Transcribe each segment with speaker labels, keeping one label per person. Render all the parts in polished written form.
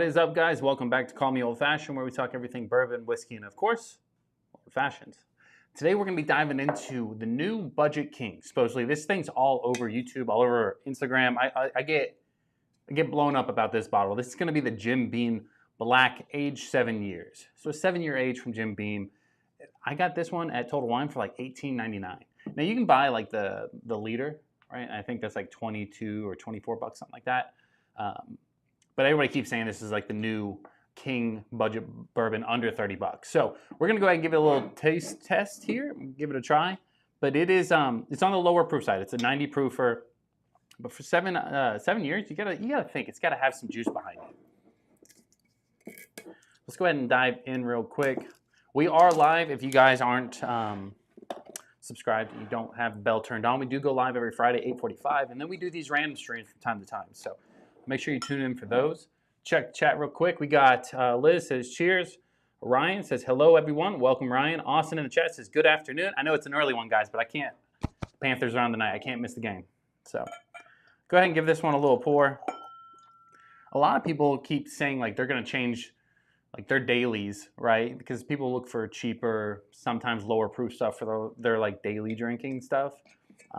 Speaker 1: is up, guys? Welcome back to Call Me Old Fashioned, where we talk everything bourbon, whiskey, and of course, old fashioned. Today, we're going to be diving into the new Budget King. Supposedly, this thing's all over YouTube, all over Instagram. I get blown up about this bottle. This is going to be the Jim Beam Black, aged 7 years. So a 7-year age from Jim Beam. I got this one at Total Wine for like $18.99. Now you can buy like the liter, right? I think that's like 22 or 24 bucks, something like that. But everybody keeps saying this is like the new King budget bourbon under 30 bucks. So we're gonna go ahead and give it a little taste test here, give it a try. But it is it's on the lower proof side. It's a 90 proofer. But for 7 years, you gotta think it's gotta have some juice behind it. Let's go ahead and dive in real quick. We are live. If you guys aren't subscribed, you don't have the bell turned on. We do go live every Friday, 8:45, and then we do these random streams from time to time. So make sure you tune in for those. Check the chat real quick. We got Liz says cheers. Ryan says hello everyone. Welcome Ryan. Austin in the chat says good afternoon. I know it's an early one, guys, but I can't. Panthers are on tonight. I can't miss the game. So go ahead and give this one a little pour. A lot of people keep saying like they're going to change like their dailies, right? Because people look for cheaper, sometimes lower proof stuff for their like daily drinking stuff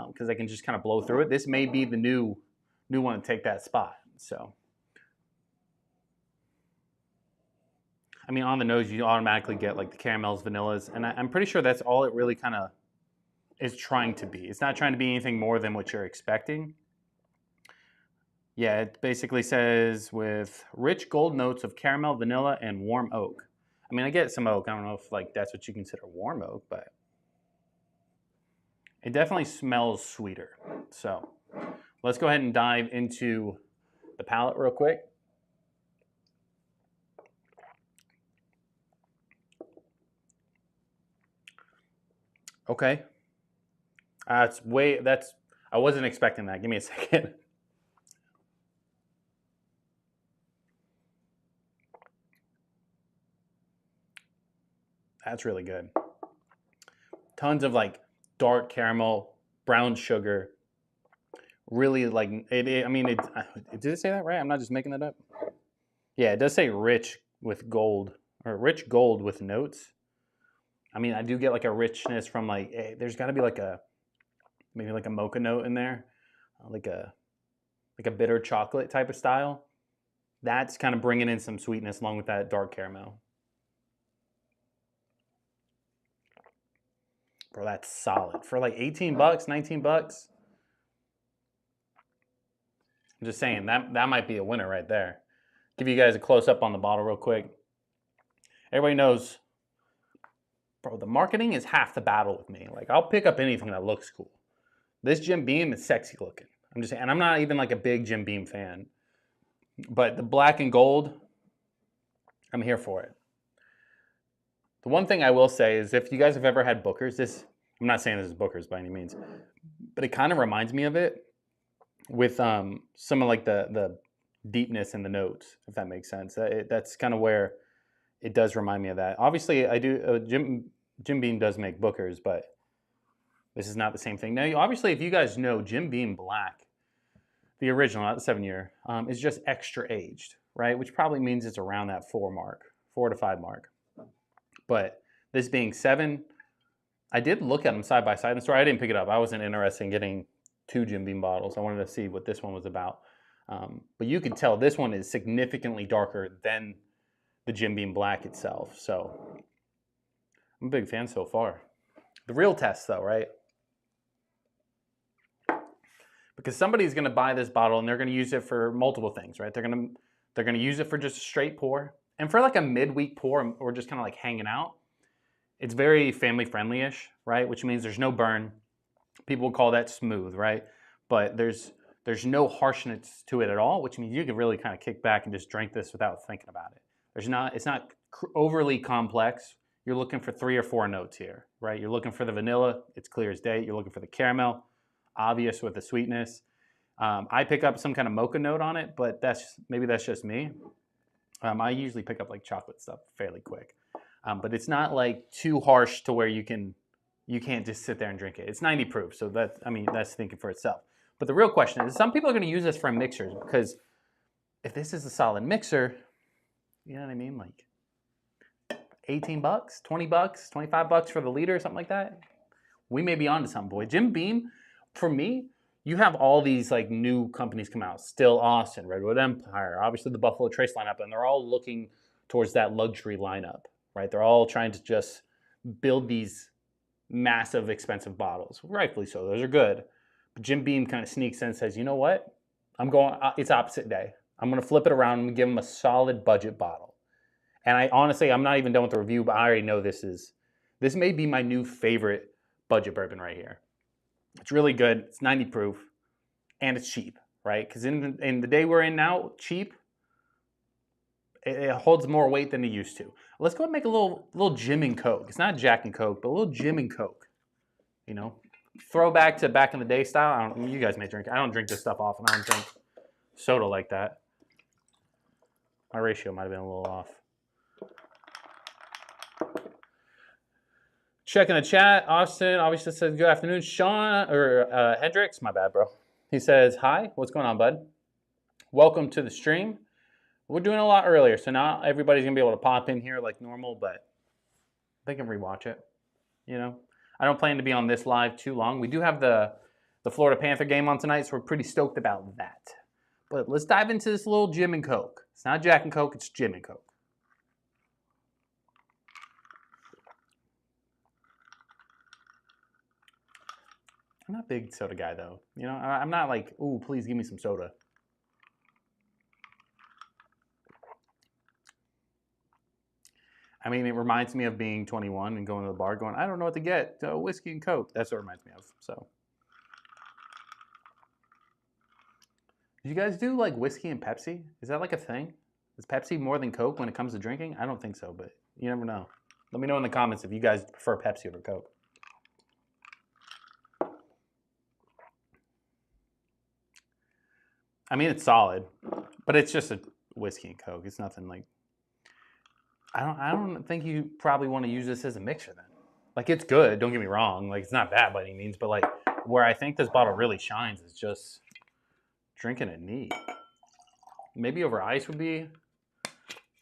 Speaker 1: because they can just kind of blow through it. This may be the new one to take that spot. So, I mean, on the nose, you automatically get like the caramels, vanillas, and I'm pretty sure that's all it really kind of is trying to be. It's not trying to be anything more than what you're expecting. Yeah, it basically says with rich gold notes of caramel, vanilla, and warm oak. I mean, I get some oak. I don't know if like that's what you consider warm oak, but it definitely smells sweeter. So let's go ahead and dive into the palate real quick. Okay. I wasn't expecting that. Give me a second. That's really good. Tons of like dark caramel, brown sugar. Really like it. I mean, did it say that right? I'm not just making that up. Yeah, it does say rich with gold or rich gold with notes. I mean, I do get like a richness from like there's got to be like maybe like a mocha note in there, like a bitter chocolate type of style. That's kind of bringing in some sweetness along with that dark caramel. Bro, that's solid for like 18 bucks, 19 bucks. I'm just saying that might be a winner right there. Give you guys a close up on the bottle real quick. Everybody knows, bro, the marketing is half the battle with me. Like I'll pick up anything that looks cool. This Jim Beam is sexy looking. I'm just saying, and I'm not even like a big Jim Beam fan, but the black and gold, I'm here for it. The one thing I will say is if you guys have ever had Booker's, I'm not saying this is Booker's by any means, but it kind of reminds me of it with some of like the deepness in the notes, if that makes sense. That's kind of where it does remind me of that. Obviously, I do. Jim Beam does make Booker's, but this is not the same thing. Now, obviously, if you guys know, Jim Beam Black, the original, not the 7-year, is just extra aged, right? Which probably means it's around that 4 to 5 mark. But this being 7, I did look at them side by side in the store. I didn't pick it up. I wasn't interested in getting 2 Jim Beam bottles. I wanted to see what this one was about. But you can tell this one is significantly darker than the Jim Beam Black itself. So I'm a big fan so far. The real test though, right? Because somebody's going to buy this bottle and they're going to use it for multiple things, right? They're going to use it for just a straight pour. And for like a midweek pour or just kind of like hanging out, it's very family friendly-ish, right? Which means there's no burn. People call that smooth, right? But there's no harshness to it at all, which means you can really kind of kick back and just drink this without thinking about it. It's not overly complex. You're looking for 3 or 4 notes here, right? You're looking for the vanilla, it's clear as day. You're looking for the caramel, obvious with the sweetness. I pick up some kind of mocha note on it, but maybe that's just me. I usually pick up like chocolate stuff fairly quick. But it's not like too harsh to where you can't just sit there and drink it. It's 90 proof, so that's thinking for itself. But the real question is, some people are going to use this for mixers because if this is a solid mixer, You know what I mean? Like 18 bucks, 20 bucks, 25 bucks for the liter, something like that. We may be onto something, boy. Jim Beam, for me, you have all these like new companies come out. Still Austin, Redwood Empire, obviously the Buffalo Trace lineup, and they're all looking towards that luxury lineup, right? They're all trying to just build these massive, expensive bottles. Rightfully so. Those are good. But Jim Beam kind of sneaks in and says, you know what? I'm going, it's opposite day. I'm going to flip it around and give them a solid budget bottle. And I honestly, I'm not even done with the review, but I already know this may be my new favorite budget bourbon right here. It's really good. It's 90 proof, and it's cheap, right? Because in the day we're in now, cheap, it holds more weight than it used to. Let's go and make a little Jim and Coke. It's not Jack and Coke, but a little Jim and Coke. You know, throwback to back in the day style. You guys may drink. I don't drink this stuff often. I don't drink soda like that. My ratio might have been a little off. Checking the chat. Austin obviously says good afternoon. Sean or Hendricks, my bad, bro. He says hi. What's going on, bud? Welcome to the stream. We're doing a lot earlier, so not everybody's gonna be able to pop in here like normal, but they can rewatch it. You know, I don't plan to be on this live too long. We do have the Florida Panther game on tonight, so we're pretty stoked about that. But let's dive into this little Jim and Coke. It's not Jack and Coke, it's Jim and Coke. I'm not a big soda guy, though. You know, I'm not like, ooh, please give me some soda. I mean, it reminds me of being 21 and going to the bar going, I don't know what to get. Whiskey and Coke. That's what it reminds me of. So, do you guys do like whiskey and Pepsi? Is that like a thing? Is Pepsi more than Coke when it comes to drinking? I don't think so, but you never know. Let me know in the comments if you guys prefer Pepsi over Coke. I mean, it's solid, but it's just a whiskey and Coke. It's nothing like. I don't think you probably want to use this as a mixer then. Like, it's good. Don't get me wrong. Like, it's not bad by any means, but like where I think this bottle really shines is just drinking it neat. Maybe over ice would be.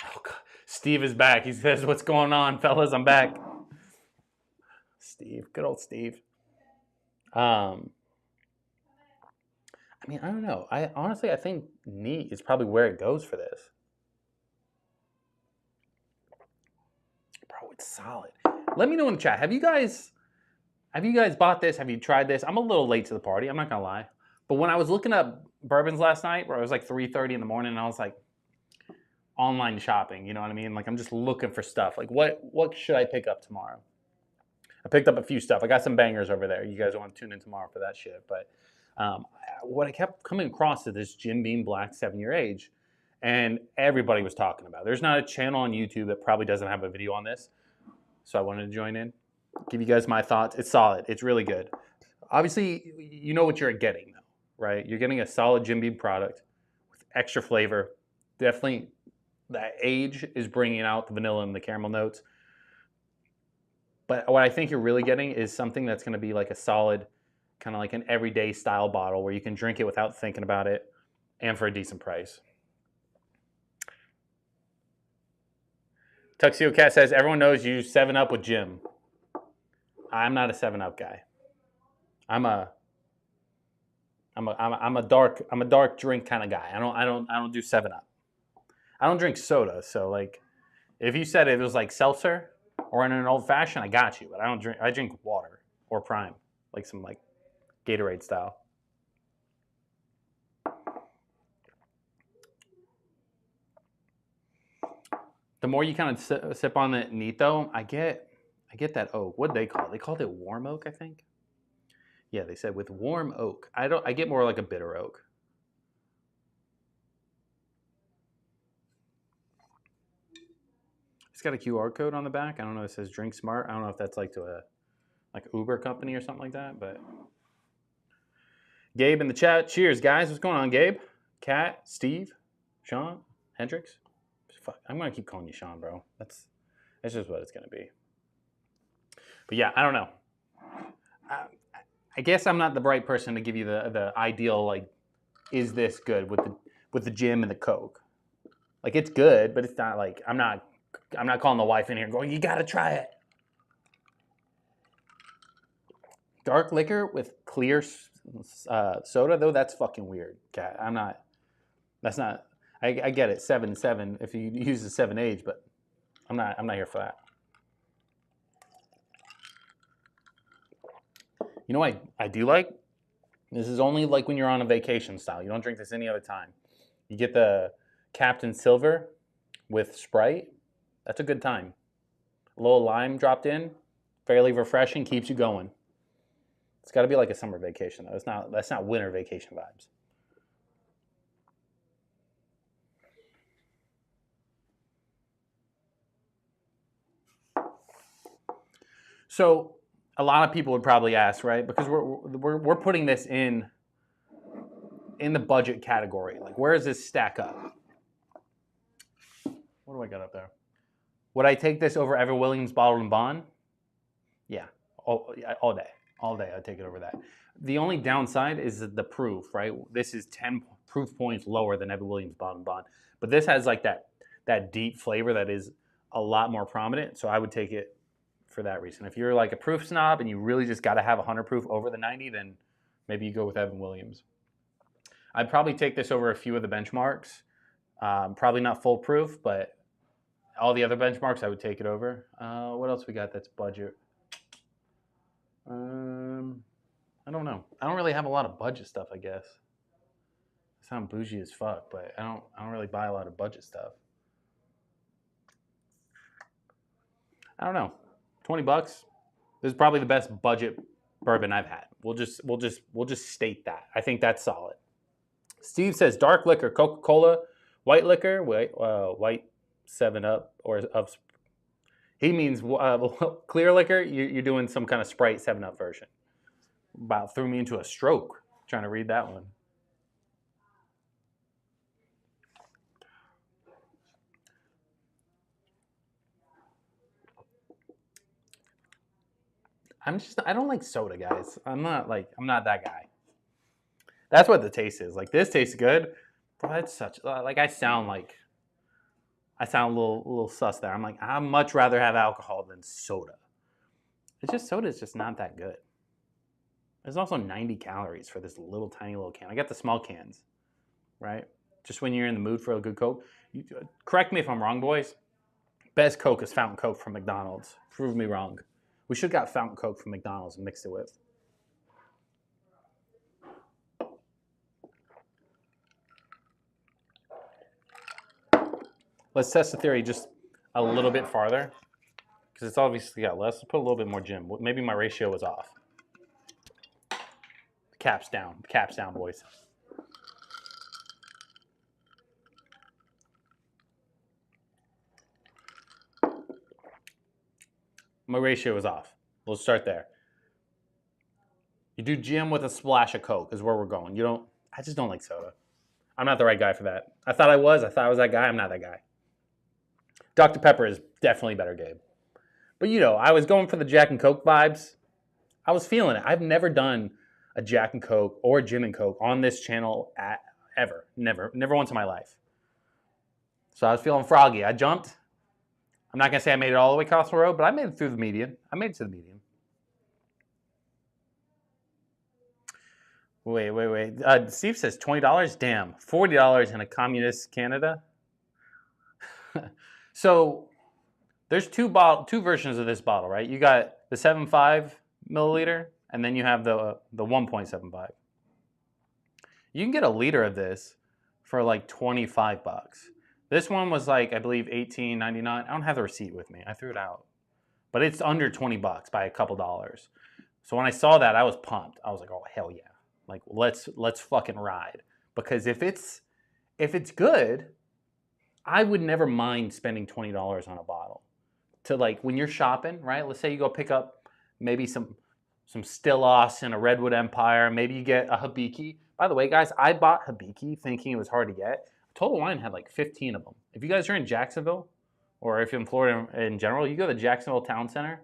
Speaker 1: Oh God. Steve is back. He says, "What's going on, fellas? I'm back." Steve, good old Steve. I mean, I don't know. I think neat is probably where it goes for this. Bro, it's solid. Let me know in the chat. Have you guys bought this? Have you tried this? I'm a little late to the party. I'm not gonna lie. But when I was looking up bourbons last night, where it was like 3:30 in the morning, and I was like, online shopping. You know what I mean? Like, I'm just looking for stuff. Like, what should I pick up tomorrow? I picked up a few stuff. I got some bangers over there. You guys want to tune in tomorrow for that shit, but. What I kept coming across is this Jim Beam Black 7-year age, and everybody was talking about it. There's not a channel on YouTube that probably doesn't have a video on this, so I wanted to join in, give you guys my thoughts. It's solid. It's really good. Obviously, you know what you're getting, though, right? You're getting a solid Jim Beam product with extra flavor. Definitely, that age is bringing out the vanilla and the caramel notes. But what I think you're really getting is something that's going to be like a solid, kind of like an everyday style bottle where you can drink it without thinking about it and for a decent price. Tuxedo Cat says, everyone knows you 7-Up with Jim. I'm not a 7-Up guy. I'm a dark drink kind of guy. I don't do 7-Up. I don't drink soda, so like if you said it was like seltzer or in an old fashioned, I got you, but I drink water or Prime, like some like Gatorade style. The more you kind of sip on it neat though, I get that oak. What'd they call it? They called it warm oak, I think. Yeah, they said with warm oak. I get more like a bitter oak. It's got a QR code on the back. I don't know. It says Drink Smart. I don't know if that's like to a Uber company or something like that, but. Gabe in the chat. Cheers, guys. What's going on, Gabe? Kat, Steve, Sean, Hendricks. Fuck, I'm gonna keep calling you Sean, bro. That's just what it's gonna be. But yeah, I don't know. I guess I'm not the right person to give you the ideal like, is this good with the Jim and the Coke? Like it's good, but it's not like I'm not calling the wife in here going, you gotta try it. Dark liquor with clear soda though, that's fucking weird. Okay, I'm not. That's not. I get it, 7.7 if you use the 7 age, but I'm not here for that. You know what I do like? This is only like when you're on a vacation style. You don't drink this any other time. You get the Captain Silver with Sprite. That's a good time. A little lime dropped in, fairly refreshing, keeps you going. It's got to be like a summer vacation though. That's not winter vacation vibes. So a lot of people would probably ask, right? Because we're putting this in the budget category. Like, where does this stack up? What do I got up there? Would I take this over Evan Williams Bottled and Bond? Yeah, all day I'd take it over that. The only downside is the proof, right? This is 10 proof points lower than Evan Williams Bottled and Bond, but this has like that deep flavor that is a lot more prominent. So I would take it for that reason. If you're like a proof snob and you really just got to have 100 proof over the 90, then maybe you go with Evan Williams. I'd probably take this over a few of the benchmarks. Probably not full proof, but all the other benchmarks I would take it over. What else we got that's budget? I don't know. I don't really have a lot of budget stuff, I guess. I sound bougie as fuck, but I don't really buy a lot of budget stuff. I don't know. $20. This is probably the best budget bourbon I've had. We'll just state that. I think that's solid. Steve says dark liquor, Coca-Cola, white liquor, white 7-Up or of. He means clear liquor. You're doing some kind of Sprite 7-Up version. About threw me into a stroke trying to read that one. I don't like soda, guys. I'm not that guy. That's what the taste is. Like this tastes good, bro. It's such like I sound a little sus there. I'm like, I'd much rather have alcohol than soda. It's just soda is just not that good. There's also 90 calories for this tiny little can. I got the small cans, right? Just when you're in the mood for a good Coke. Correct me if I'm wrong, boys. Best Coke is Fountain Coke from McDonald's. Prove me wrong. We should have got Fountain Coke from McDonald's and mixed it with. Let's test the theory just a little bit farther because it's obviously got less. Let's put a little bit more gin. Maybe my ratio was off. Caps down, boys. My ratio is off. We'll start there. You do gin with a splash of Coke is where we're going. I just don't like soda. I'm not the right guy for that. I thought I was that guy. I'm not that guy. Dr. Pepper is definitely better, Gabe. But I was going for the Jack and Coke vibes. I was feeling it. I've never done a Jack and Coke or gin and Coke on this channel ever. Never once in my life. So I was feeling froggy. I jumped. I'm not going to say I made it all the way across the road, but I made it through the median. I made it to the median. Wait. Steve says $20? Damn. $40 in a communist Canada? So there's two versions of this bottle, right? You got the 7.5 milliliter, and then you have the 1.75. You can get a liter of this for like $25. This one was like, I believe, $18.99. I don't have the receipt with me. I threw it out. But it's under $20 by a couple dollars. So when I saw that, I was pumped. I was like, oh, hell yeah. Like, let's fucking ride. Because if it's good, I would never mind spending $20 on a bottle. To like, when you're shopping, right? Let's say you go pick up maybe some Stillos and a Redwood Empire. Maybe you get a Hibiki. By the way, guys, I bought Hibiki thinking it was hard to get. Total Wine had like 15 of them. If you guys are in Jacksonville, or if you're in Florida in general, you go to the Jacksonville Town Center.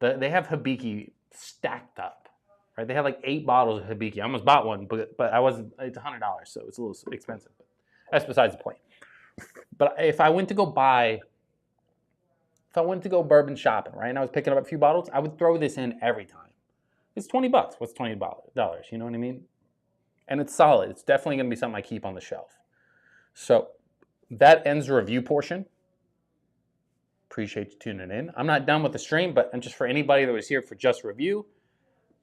Speaker 1: They have Hibiki stacked up, right? They have like 8 bottles of Hibiki. I almost bought one, but I wasn't. It's $100, so it's a little expensive. But that's besides the point. But if I went to go bourbon shopping, right, and I was picking up a few bottles, I would throw this in every time. It's $20. What's $20? You know what I mean? And it's solid. It's definitely going to be something I keep on the shelf. So that ends the review portion. Appreciate you tuning in. I'm not done with the stream, but just for anybody that was here for just review,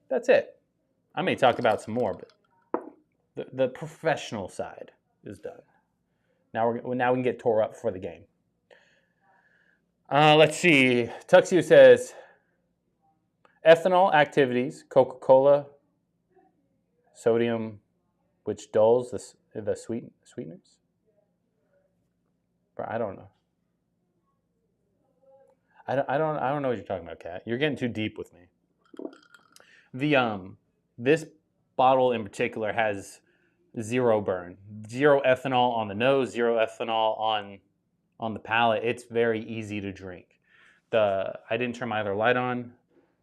Speaker 1: that's it. I may talk about some more, but the professional side is done. Now we can get tore up for the game. Let's see. Tuxedo says, ethanol activities, Coca-Cola, sodium, which dulls the sweeteners. Bro, I don't know. I don't know what you're talking about, Kat. You're getting too deep with me. This bottle in particular has zero burn, zero ethanol on the nose, zero ethanol on the palate. It's very easy to drink. I didn't turn my other light on,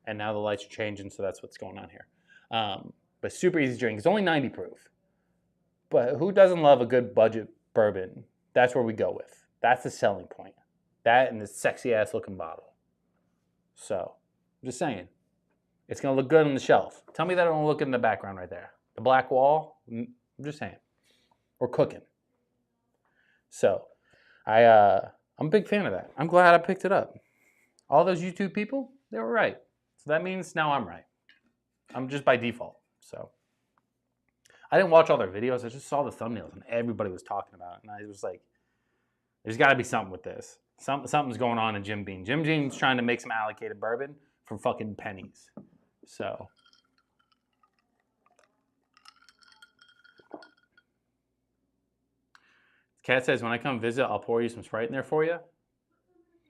Speaker 1: and now the lights are changing, so that's what's going on here. But super easy to drink. It's only 90 proof. But who doesn't love a good budget bourbon? That's where we go with. That's the selling point. That and this sexy ass looking bottle. So, I'm just saying. It's going to look good on the shelf. Tell me that it won't look in the background right there. The black wall, I'm just saying. We're cooking. So, I'm a big fan of that. I'm glad I picked it up. All those YouTube people, they were right. So that means now I'm right. I'm just by default. So, I didn't watch all their videos. I just saw the thumbnails and everybody was talking about it. And I was like, there's got to be something with this. Something's going on in Jim Beam. Jim Beam's trying to make some allocated bourbon for fucking pennies. So. Kat says, when I come visit, I'll pour you some Sprite in there for you.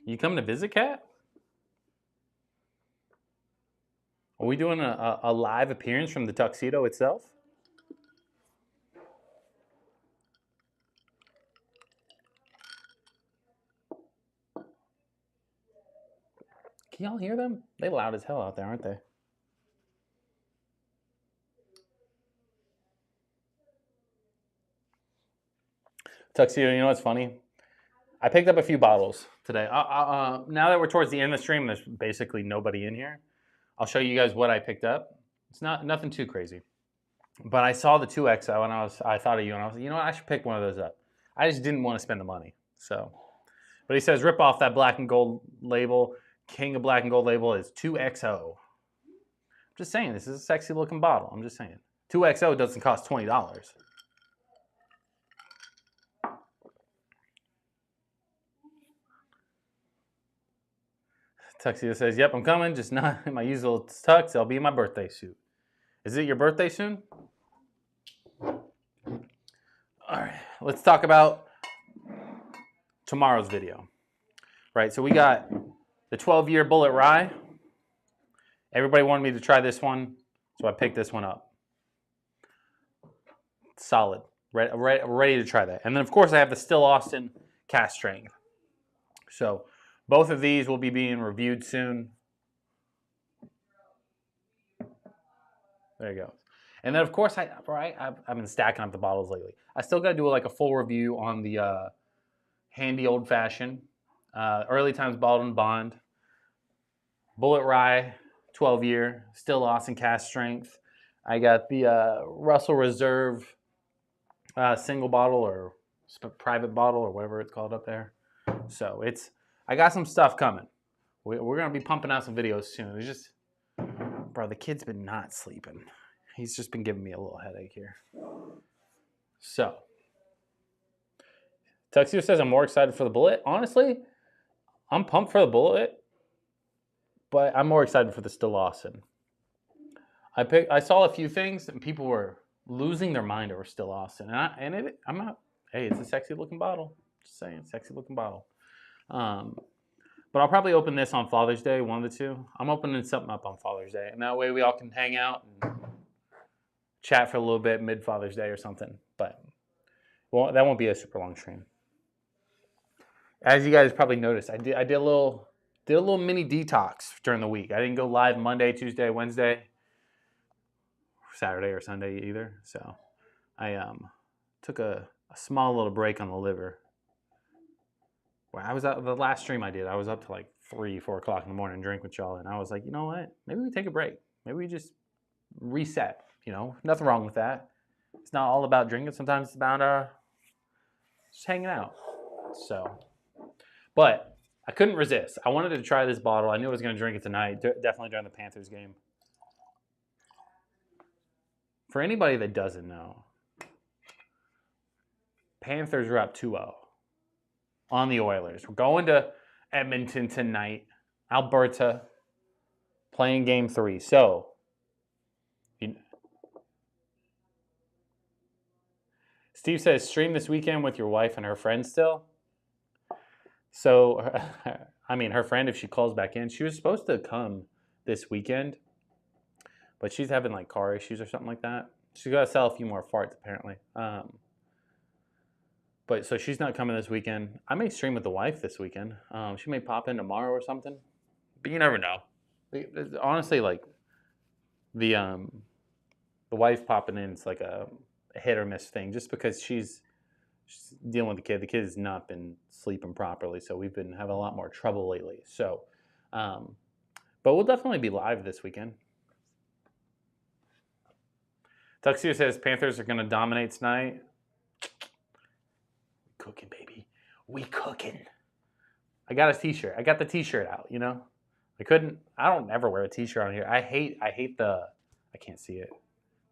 Speaker 1: You coming to visit, Kat? Are we doing a live appearance from the tuxedo itself? Can y'all hear them? They loud as hell out there, aren't they? Tuxedo, you know what's funny? I picked up a few bottles today. Now that we're towards the end of the stream, there's basically nobody in here. I'll show you guys what I picked up. It's nothing too crazy. But I saw the 2XO and I thought of you and I was like, you know what, I should pick one of those up. I just didn't want to spend the money. So, but he says, rip off that black and gold label. King of black and gold label is 2XO. I'm just saying, this is a sexy looking bottle. I'm just saying. 2XO doesn't cost $20. Tuxedo says, yep, I'm coming, just not in my usual tux. I'll be in my birthday suit. Is it your birthday soon? All right, let's talk about tomorrow's video. Right, so we got the 12-year Bullet Rye. Everybody wanted me to try this one, so I picked this one up. Solid. Ready to try that. And then, of course, I have the Still Austin Cask Strength. So both of these will be being reviewed soon. There you go. And then, of course, I've been stacking up the bottles lately. I still got to do like a full review on the Handy Old Fashioned, Early Times Bottled and Bond, Bullet Rye, 12-year, Still Austin Cask Strength. I got the Russell Reserve single bottle or private bottle or whatever it's called up there. So I got some stuff coming. We're going to be pumping out some videos soon. It's just, bro, the kid's been not sleeping. He's just been giving me a little headache here. So, Tuxedo says I'm more excited for the Bullet. Honestly, I'm pumped for the Bullet, but I'm more excited for the Still Austin. I saw a few things and people were losing their mind over Still Austin, I'm not. Hey, it's a sexy looking bottle. Just saying, sexy looking bottle. But I'll probably open this on Father's Day, one of the two. I'm opening something up on Father's Day, and that way we all can hang out and chat for a little bit mid Father's Day or something. But that won't be a super long stream. As you guys probably noticed, I did a little mini detox during the week. I didn't go live Monday, Tuesday, Wednesday, Saturday or Sunday either. So I took a small little break on the liver. Well, I was out the last stream I did. I was up to like 3, 4 o'clock in the morning, drink with y'all, and I was like, you know what? Maybe we take a break. Maybe we just reset. You know, nothing wrong with that. It's not all about drinking. Sometimes it's about just hanging out. So, but I couldn't resist. I wanted to try this bottle. I knew I was going to drink it tonight. Definitely during the Panthers game. For anybody that doesn't know, Panthers are up 2-0 on the Oilers. We're going to Edmonton tonight. Alberta playing game 3. So, Steve says, stream this weekend with your wife and her friend still. So, I mean, her friend, if she calls back in, she was supposed to come this weekend, but she's having like car issues or something like that. She's got to sell a few more farts apparently. But so she's not coming this weekend. I may stream with the wife this weekend. She may pop in tomorrow or something, but you never know. Honestly, like the wife popping in is like a hit or miss thing, just because she's dealing with the kid. The kid has not been sleeping properly, so we've been having a lot more trouble lately. So, but we'll definitely be live this weekend. Tuxedo says Panthers are going to dominate tonight. Cooking, baby. We cooking. I got a t-shirt. I got the t-shirt out, you know? I don't ever wear a t-shirt on here. I hate I can't see it.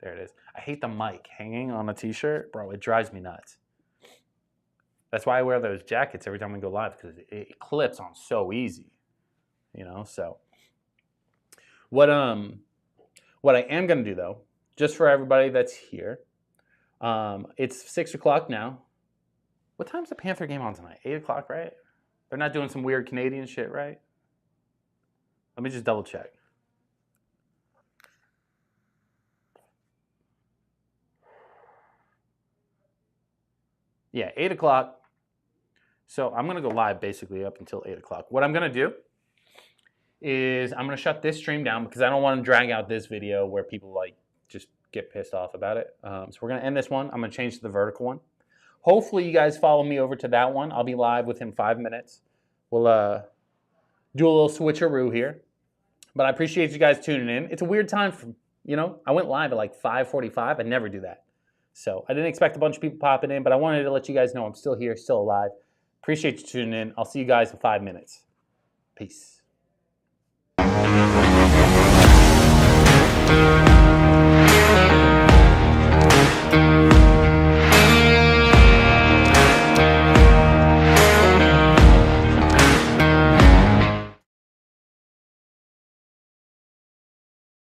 Speaker 1: There it is. I hate the mic hanging on a t-shirt. Bro, it drives me nuts. That's why I wear those jackets every time we go live, because it clips on so easy, you know? So what I am going to do, though, just for everybody that's here, it's 6 o'clock now. What time's the Panther game on tonight? 8 o'clock, right? They're not doing some weird Canadian shit, right? Let me just double check. Yeah, 8 o'clock. So I'm going to go live basically up until 8 o'clock. What I'm going to do is I'm going to shut this stream down because I don't want to drag out this video where people like just get pissed off about it. So we're going to end this one. I'm going to change to the vertical one. Hopefully you guys follow me over to that one. I'll be live within 5 minutes. We'll do a little switcheroo here. But I appreciate you guys tuning in. It's a weird time for, you know, I went live at like 5:45. I never do that. So I didn't expect a bunch of people popping in, but I wanted to let you guys know I'm still here, still alive. Appreciate you tuning in. I'll see you guys in 5 minutes. Peace.